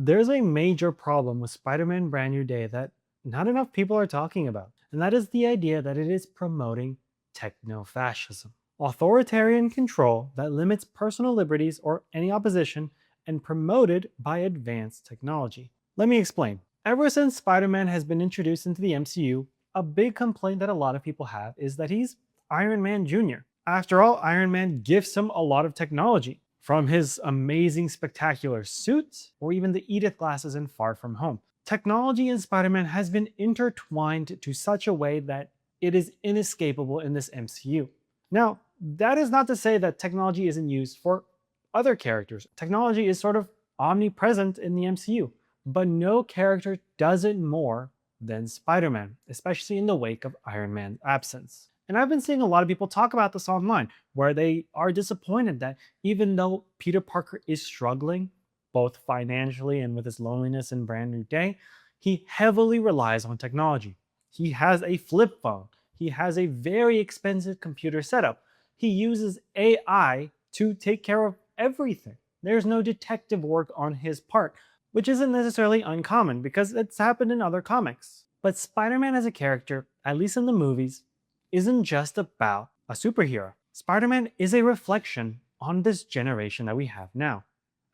There's a major problem with Spider-Man Brand New Day that not enough people are talking about, and that is the idea that it is promoting techno-fascism. Authoritarian control that limits personal liberties or any opposition and promoted by advanced technology. Let me explain. Ever since Spider-Man has been introduced into the MCU, a big complaint that a lot of people have is that he's Iron Man Jr. After all, Iron Man gives him a lot of technology, from his amazing, spectacular suit, or even the Edith glasses in Far From Home. Technology in Spider Man has been intertwined to such a way that it is inescapable in this MCU. Now, that is not to say that technology isn't used for other characters. Technology is sort of omnipresent in the MCU, but no character does it more than Spider Man, especially in the wake of Iron Man's absence. And I've been seeing a lot of people talk about this online, where they are disappointed that even though Peter Parker is struggling, both financially and with his loneliness in Brand New Day, he heavily relies on technology. He has a flip phone. He has a very expensive computer setup. He uses AI to take care of everything. There's no detective work on his part, which isn't necessarily uncommon because it's happened in other comics. But Spider-Man as a character, at least in the movies, isn't just about a superhero. Spider-Man is a reflection on this generation that we have now.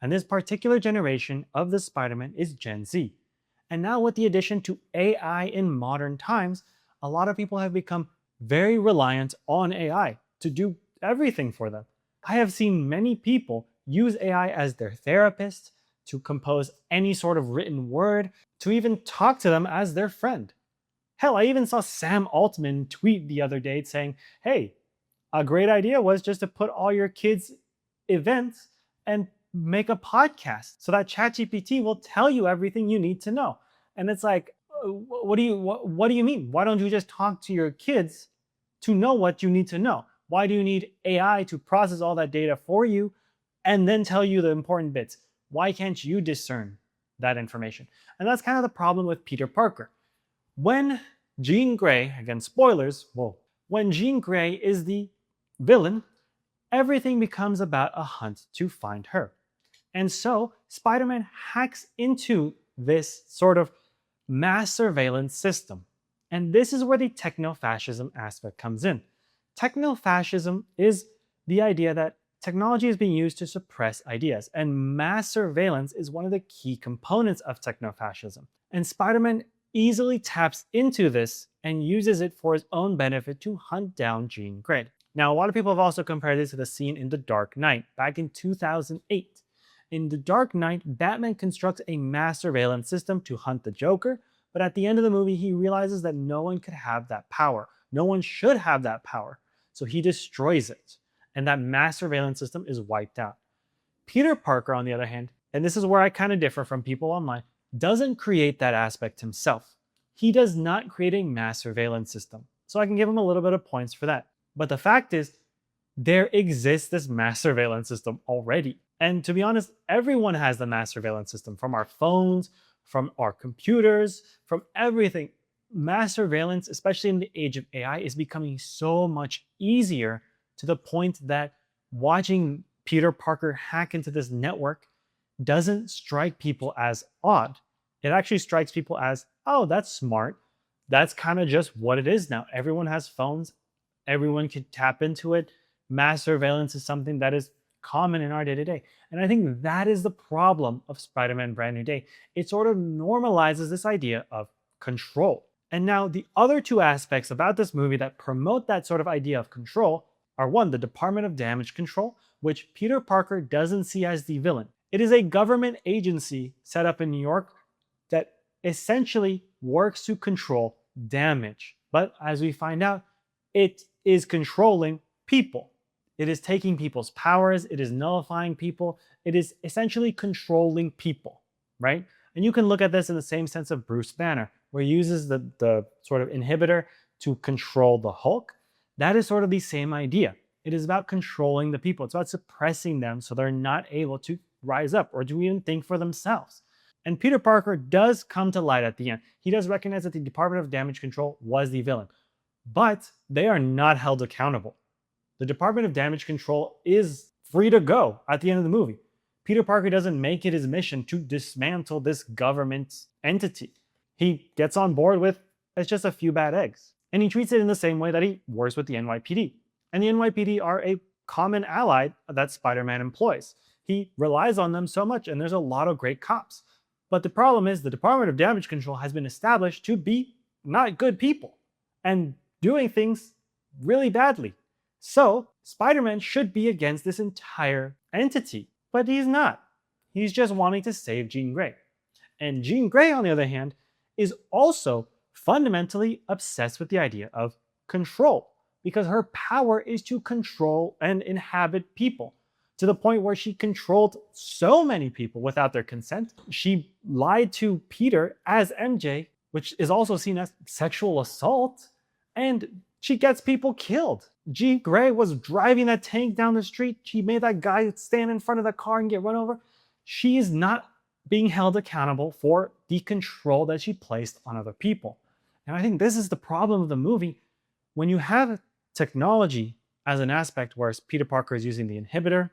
And this particular generation of the Spider-Man is Gen Z. And now with the addition to AI in modern times, a lot of people have become very reliant on AI to do everything for them. I have seen many people use AI as their therapist, to compose any sort of written word, to even talk to them as their friend. Hell, I even saw Sam Altman tweet the other day saying, hey, a great idea was just to put all your kids' events and make a podcast so that ChatGPT will tell you everything you need to know. And it's like, what do you mean? Why don't you just talk to your kids to know what you need to know? Why do you need AI to process all that data for you and then tell you the important bits? Why can't you discern that information? And that's kind of the problem with Peter Parker. When Jean Grey, again, spoilers, when Jean Grey is the villain, everything becomes about a hunt to find her. And so Spider-Man hacks into this sort of mass surveillance system. And this is where the techno-fascism aspect comes in. Techno-fascism is the idea that technology is being used to suppress ideas, and mass surveillance is one of the key components of techno-fascism. And Spider-Man easily taps into this and uses it for his own benefit to hunt down Jean Grey. Now, a lot of people have also compared this to the scene in The Dark Knight back in 2008. In The Dark Knight, Batman constructs a mass surveillance system to hunt the Joker, but at the end of the movie, he realizes that no one could have that power. No one should have that power. So he destroys it, and that mass surveillance system is wiped out. Peter Parker, on the other hand, and this is where I kind of differ from people online, doesn't create that aspect himself. He does not create a mass surveillance system. So I can give him a little bit of points for that. But the fact is, there exists this mass surveillance system already. And to be honest, everyone has the mass surveillance system, from our phones, from our computers, from everything. Mass surveillance, especially in the age of AI, is becoming so much easier to the point that watching Peter Parker hack into this network doesn't strike people as odd. It actually strikes people as, oh, that's smart. That's kind of just what it is now. Everyone has phones. Everyone can tap into it. Mass surveillance is something that is common in our day-to-day. And I think that is the problem of Spider-Man Brand New Day. It sort of normalizes this idea of control. And now the other two aspects about this movie that promote that sort of idea of control are, one, the Department of Damage Control, which Peter Parker doesn't see as the villain. It is a government agency set up in New York that essentially works to control damage. But as we find out, it is controlling people. It is taking people's powers. It is nullifying people. It is essentially controlling people, right? And you can look at this in the same sense of Bruce Banner, where he uses the sort of inhibitor to control the Hulk. That is sort of the same idea. It is about controlling the people. It's about suppressing them so they're not able to rise up or to even think for themselves. And Peter Parker does come to light at the end. He does recognize that the Department of Damage Control was the villain, but they are not held accountable. The Department of Damage Control is free to go at the end of the movie. Peter Parker doesn't make it his mission to dismantle this government entity. He gets on board with it's just a few bad eggs. And he treats it in the same way that he works with the NYPD. And the NYPD are a common ally that Spider-Man employs. He relies on them so much, and there's a lot of great cops. But the problem is the Department of Damage Control has been established to be not good people and doing things really badly. So Spider-Man should be against this entire entity, but he's not. He's just wanting to save Jean Grey. And Jean Grey, on the other hand, is also fundamentally obsessed with the idea of control, because her power is to control and inhabit people, to the point where she controlled so many people without their consent. She lied to Peter as MJ, which is also seen as sexual assault, and she gets people killed. Jean Grey was driving that tank down the street. She made that guy stand in front of the car and get run over. She is not being held accountable for the control that she placed on other people. And I think this is the problem of the movie. When you have technology as an aspect where Peter Parker is using the inhibitor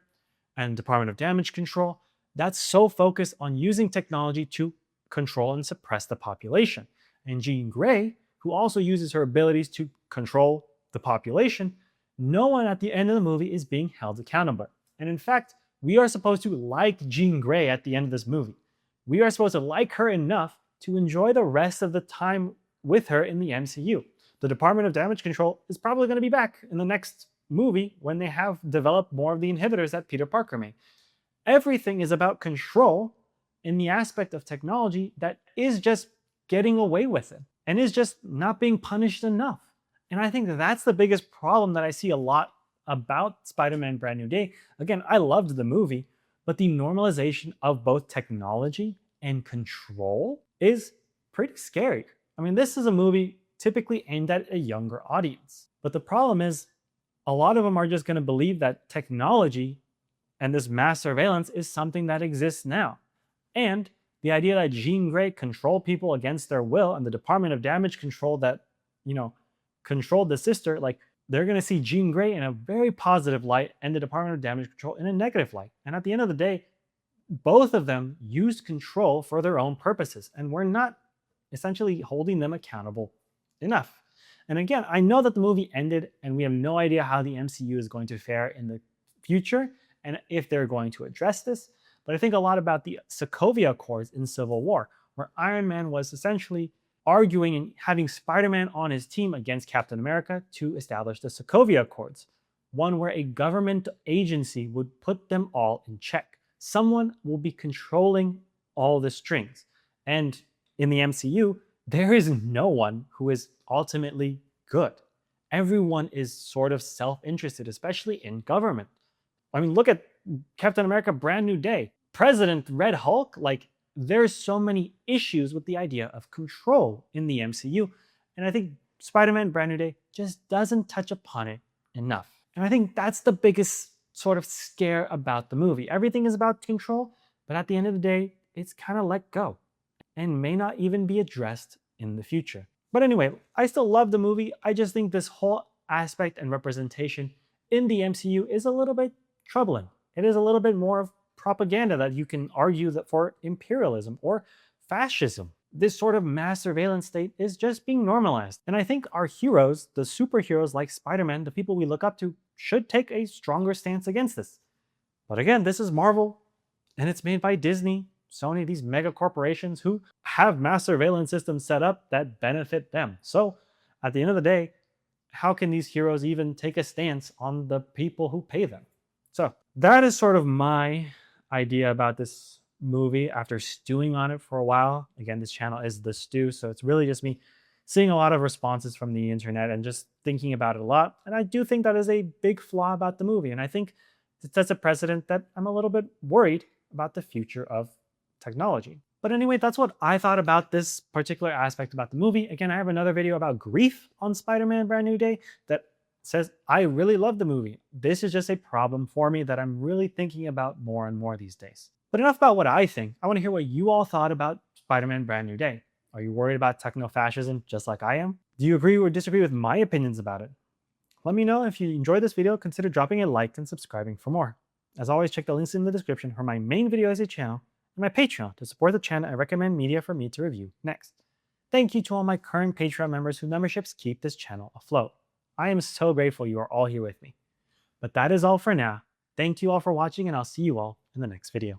and Department of Damage Control, that's so focused on using technology to control and suppress the population. And Jean Grey, who also uses her abilities to control the population, no one at the end of the movie is being held accountable. And in fact, we are supposed to like Jean Grey at the end of this movie. We are supposed to like her enough to enjoy the rest of the time with her in the MCU. The Department of Damage Control is probably going to be back in the next movie when they have developed more of the inhibitors that Peter Parker made. Everything is about control in the aspect of technology that is just getting away with it and is just not being punished enough. And I think that's the biggest problem that I see a lot about Spider-Man Brand New Day. Again, I loved the movie, but the normalization of both technology and control is pretty scary. I mean, this is a movie typically aimed at a younger audience. But the problem is, a lot of them are just going to believe that technology and this mass surveillance is something that exists now. And the idea that Jean Grey controlled people against their will and the Department of Damage Control that, controlled the sister, like, they're going to see Jean Grey in a very positive light and the Department of Damage Control in a negative light. And at the end of the day, both of them used control for their own purposes, and we're not essentially holding them accountable enough. And again, I know that the movie ended and we have no idea how the MCU is going to fare in the future and if they're going to address this. But I think a lot about the Sokovia Accords in Civil War, where Iron Man was essentially arguing and having Spider-Man on his team against Captain America to establish the Sokovia Accords, one where a government agency would put them all in check. Someone will be controlling all the strings. And in the MCU, there is no one who is ultimately good. Everyone is sort of self-interested, especially in government. I mean, look at Captain America Brand New Day. President Red Hulk, like, there's so many issues with the idea of control in the MCU. And I think Spider-Man Brand New Day just doesn't touch upon it enough. And I think that's the biggest sort of scare about the movie. Everything is about control, but at the end of the day, it's kind of let go and may not even be addressed in the future. But anyway, I still love the movie. I just think this whole aspect and representation in the MCU is a little bit troubling. It is a little bit more of propaganda that you can argue that for imperialism or fascism. This sort of mass surveillance state is just being normalized. And I think our heroes, the superheroes like Spider-Man, the people we look up to, should take a stronger stance against this. But again, this is Marvel, and it's made by Disney, Sony, these mega corporations who have mass surveillance systems set up that benefit them. So at the end of the day, how can these heroes even take a stance on the people who pay them? So that is sort of my idea about this movie after stewing on it for a while. Again, this channel is The Stew, so it's really just me seeing a lot of responses from the internet and just thinking about it a lot. And I do think that is a big flaw about the movie. And I think it sets a precedent that I'm a little bit worried about the future of technology. But anyway, that's what I thought about this particular aspect about the movie. Again, I have another video about grief on Spider-Man Brand New Day that says I really love the movie. This is just a problem for me that I'm really thinking about more and more these days. But enough about what I think. I want to hear what you all thought about Spider-Man Brand New Day. Are you worried about techno-fascism just like I am? Do you agree or disagree with my opinions about it? Let me know. If you enjoyed this video, consider dropping a like and subscribing for more. As always, check the links in the description for my main video essay channel and my Patreon to support the channel and recommend media for me to review next. Thank you to all my current Patreon members whose memberships keep this channel afloat. I am so grateful you are all here with me. But that is all for now. Thank you all for watching, and I'll see you all in the next video.